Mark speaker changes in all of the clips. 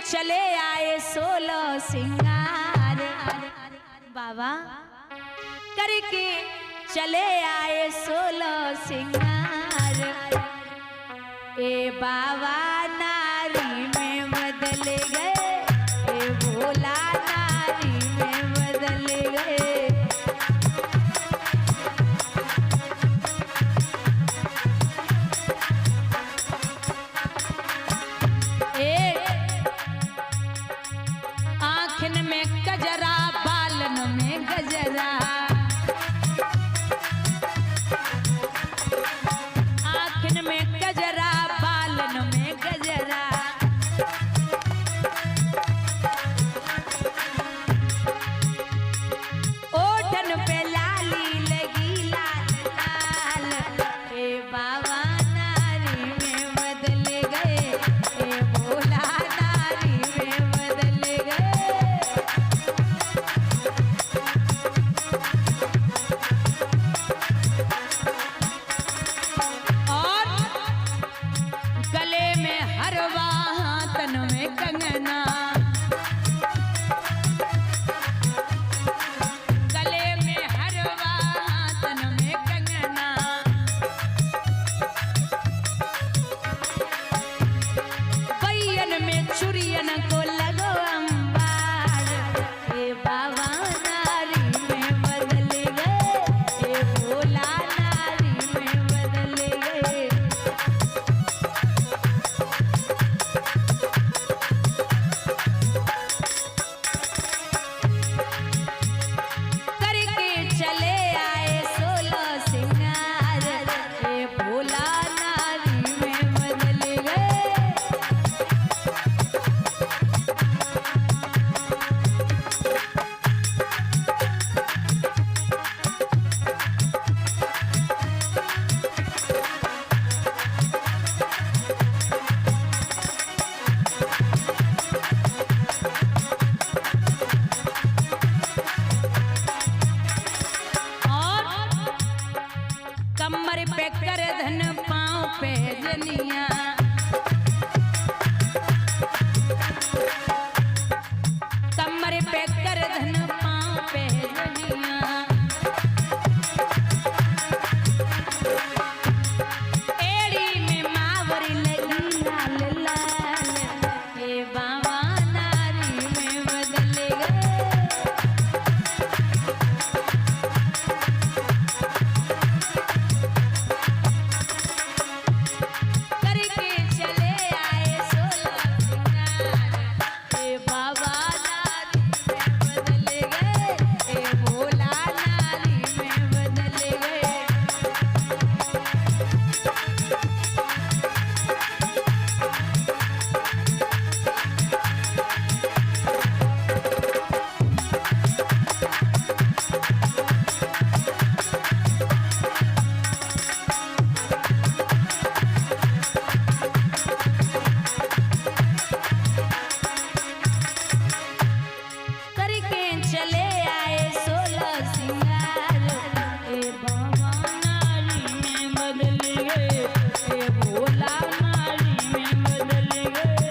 Speaker 1: चले आए 16 सिंगार, बाबा करके चले आए 16 सिंगार। ए बाबा नारी में बदल गए, ए भोला नारी में बदल गए। आँखन में गजरा, बालन में गजरा, आँखन में गजरा, बालन में गजरा। ओठन पे लाली लगी लाल लाल, ए बाबा नारी में बदल गए, ए भोला नारी में बदल गए। और गले में हरवा, तन में कंगना, गले में हरवा, तन में कंगना। बैयन में चुरियन को लगो अंबार, ए बाबा नारी में बदल गए, ए भोला नारी में बदल गए। करके चले आए 16 सिंगार, ए भोला नारी में बदल गए। और कमर पे कर धन, पाँव पे जनिया, कमर पे कर धन, पाँव पे जनिया। एड़ी में मावरी लगी लाल लाल, ए बाबा नारी में बदल गए। करके चले आए 16 सिंगार, ए बाबा नारी में बदल गए, ए भोला नारी में बदल गए। करके चले आए 16 सिंगार, ए बाबा नारी में बदल गए, ए भोला नारी में बदल गए।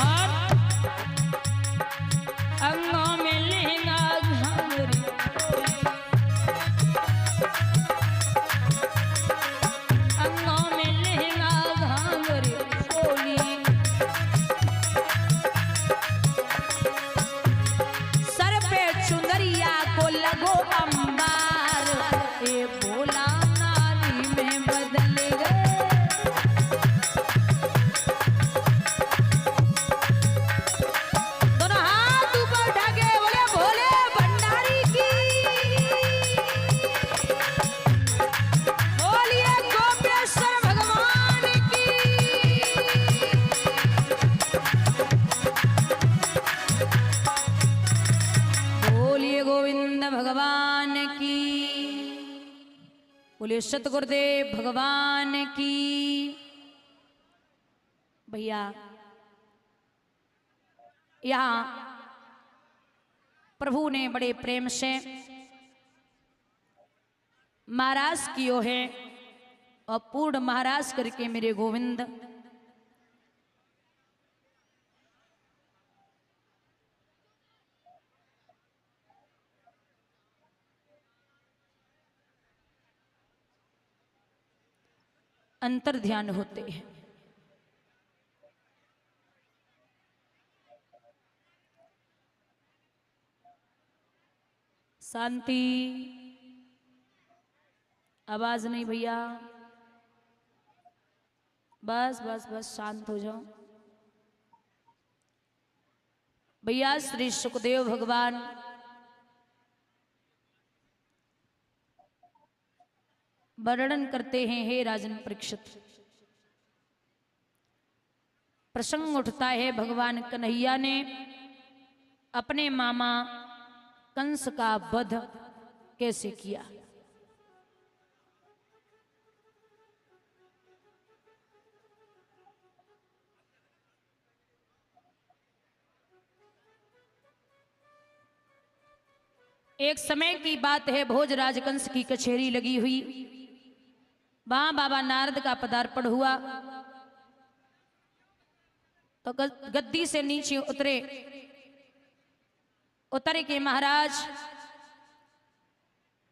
Speaker 1: और अंगों में लहंगा घाघरी, अंगों में लहंगा घाघरी चोली। सर पे चुनरिया को लगो अंबार, ए भोला नारी में बदल गए। दोनों हाथ ऊपर उठा के बोले भोले भंडारी की, बोलिए गोपेश्वर भगवान की। बोलिए गोविंद भगवान की, बोलिए सतगुरुदेव भगवान की। भैया यहाँ प्रभु ने बड़े प्रेम से महाराज की ओर है और पूर्ण महाराज करके मेरे गोविंद अंतर ध्यान होते हैं। शांति, आवाज नहीं भैया, बस बस बस शांत हो जाओ भैया। श्री सुखदेव भगवान वर्णन करते हैं, हे राजन परीक्षित, प्रसंग उठता है भगवान कन्हैया ने अपने मामा कंस का वध कैसे किया। एक समय की बात है, भोजराज कंस की कचहरी लगी हुई, वहां बाबा नारद का पदार्पण हुआ तो गद्दी से नीचे उतर के महाराज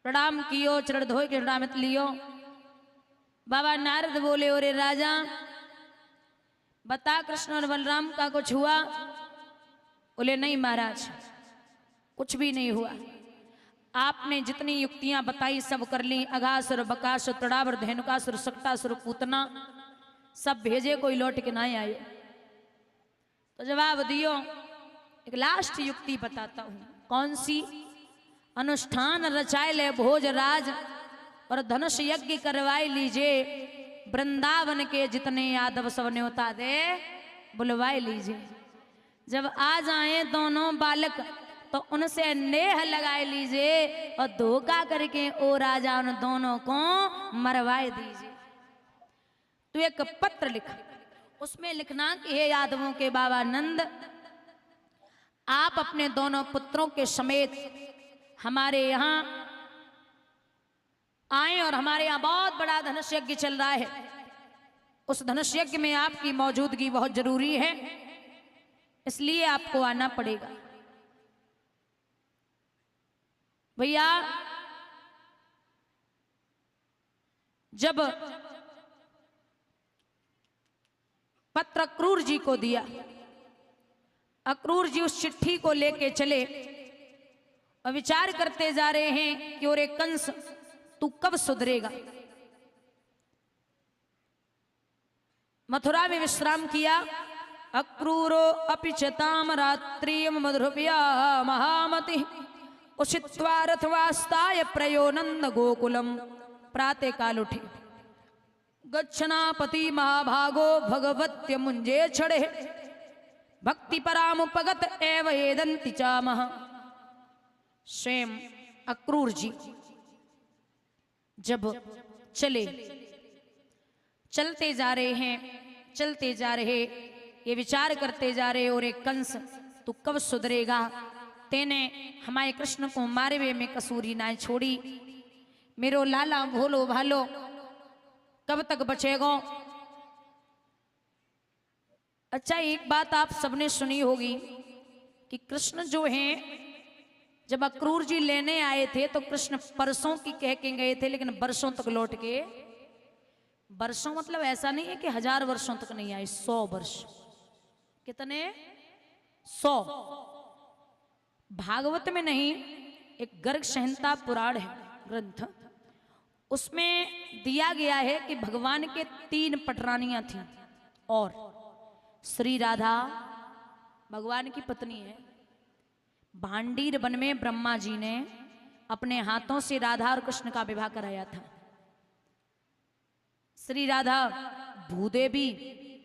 Speaker 1: प्रणाम कियो, चरण धोए के प्रणामित लियो। बाबा नारद बोले, ओरे राजा बता कृष्ण और बलराम का कुछ हुआ? बोले नहीं महाराज, कुछ भी नहीं हुआ। आपने जितनी युक्तियां बताई सब कर ली। अघासुर, बकासुर, तड़ावर, धेनुकासुर, सक्टासुर, पूतना सब भेजे, कोई लौट के नहीं आए। तो जवाब दियो। एक लास्ट युक्ति बताता हूं। कौन सी? अनुष्ठान रचाए ले भोजराज और धनुष यज्ञ करवाए लीजिए। वृंदावन के जितने यादव सब न्योता दे बुलवाए लीजिए। जब आ जाए दोनों बालक तो उनसे नेह लगाए लीजिए और धोखा करके ओ राजा उन दोनों को मरवाए दीजिए। तो एक पत्र लिख, उसमें लिखना कि हे यादवों के बाबा नंद, आप अपने दोनों पुत्रों के समेत हमारे यहाँ आए और हमारे यहाँ बहुत बड़ा धनुष यज्ञ चल रहा है। उस धनुष यज्ञ में आपकी मौजूदगी बहुत जरूरी है, इसलिए आपको आना पड़ेगा। भैया जब पत्र अक्रूर जी को दिया, अक्रूर जी उस चिट्ठी को लेके चले और विचार करते जा रहे हैं कि ओरे कंस, तू कब सुधरेगा। मथुरा में विश्राम किया। अक्रूरो अपिचताम रात्रियम मधुरप्या महामति उषित्वा रथवास्ताय प्रयो नंद गोकुलम। प्रातः काल उठे, गच्छनापति महाभागो भगवत्य मुंजे छड़े भक्ति परामुपगत एव एदंति चामह। स्वयं अक्रूर जी जब चलते जा रहे हैं, चलते जा रहे, ये विचार करते जा रहे, और एक कंस तू कब सुधरेगा, तेने हमारे कृष्ण को मारवे में कसूरी ना छोड़ी, मेरो लाला भोलो भालो कब तक बचेगा। अच्छा, एक बात आप सबने सुनी होगी कि कृष्ण जो हैं, जब अक्रूर जी लेने आए थे तो कृष्ण परसों की कह के गए थे, लेकिन वर्षों तक लौट के, वर्षों मतलब ऐसा नहीं है कि 1000 वर्षों तक नहीं आए, 100 वर्ष। कितने? 100। भागवत में नहीं, एक गर्ग संहिता पुराण है ग्रंथ, उसमें दिया गया है कि भगवान के 3 पटरानियां थीं और श्री राधा भगवान की पत्नी है। भांडीर वन में ब्रह्मा जी ने अपने हाथों से राधा और कृष्ण का विवाह कराया था। श्री राधा भूदेवी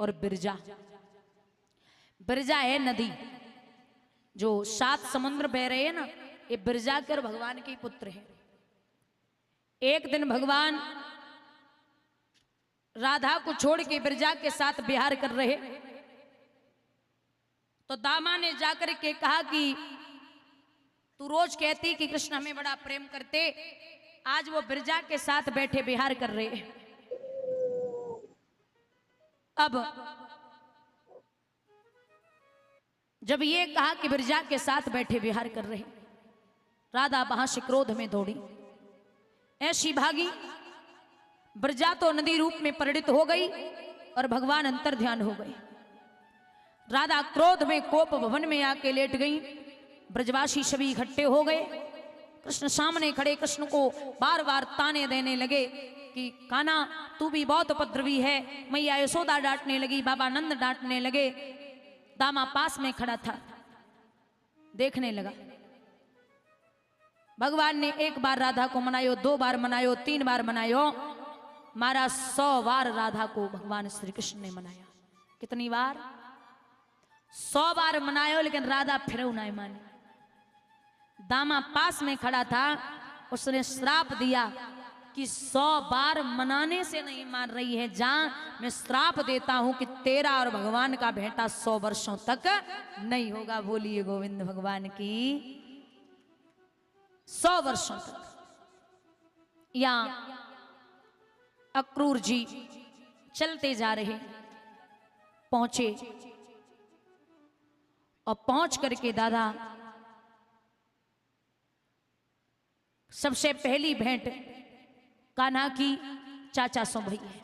Speaker 1: और बिरजा। बिरजा है नदी, जो 7 समुद्र बह रहे हैं ना, ये बिरजा के और भगवान के पुत्र हैं। एक दिन भगवान राधा को छोड़ के बिरजा के साथ विहार कर रहे, तो दामा ने जाकर के कहा कि तू रोज कहती कि कृष्ण हमें बड़ा प्रेम करते, आज वो बिरजा के साथ बैठे विहार कर रहे। अब जब ये कहा कि बिरजा के साथ बैठे विहार कर रहे, राधा वहां से क्रोध में दौड़ी, ऐसी भागी। बिरजा तो नदी रूप में परिणित हो गई और भगवान अंतर ध्यान हो गए। राधा क्रोध में कोप भवन में आके लेट गई। ब्रजवासी सभी इकट्ठे हो गए, कृष्ण सामने खड़े कृष्ण को बार बार ताने देने लगे कि कान्हा तू भी बहुत उपद्रवी है। मैया यशोदा डांटने लगी, बाबा नंद डांटने लगे। दामा पास में खड़ा था, देखने लगा। भगवान ने एक बार राधा को मनायो, 2 बार मनायो, 3 बार मनायो, मारा 100 बार राधा को भगवान श्री कृष्ण ने मनाया। कितनी बार? 100 बार मनायो, लेकिन राधा फिर नहीं मानी। दामा पास में खड़ा था, उसने श्राप दिया कि 100 बार मनाने से नहीं मान रही है, जहां मैं श्राप देता हूं कि तेरा और भगवान का भेंटा 100 वर्षों तक नहीं होगा। बोलिए गोविंद भगवान की। 100 वर्षों तक। यहां अक्रूर जी चलते जा रहे, पहुंचे और पहुंच करके दादा सबसे पहली भेंट कान्हा की चाचा सो भई है।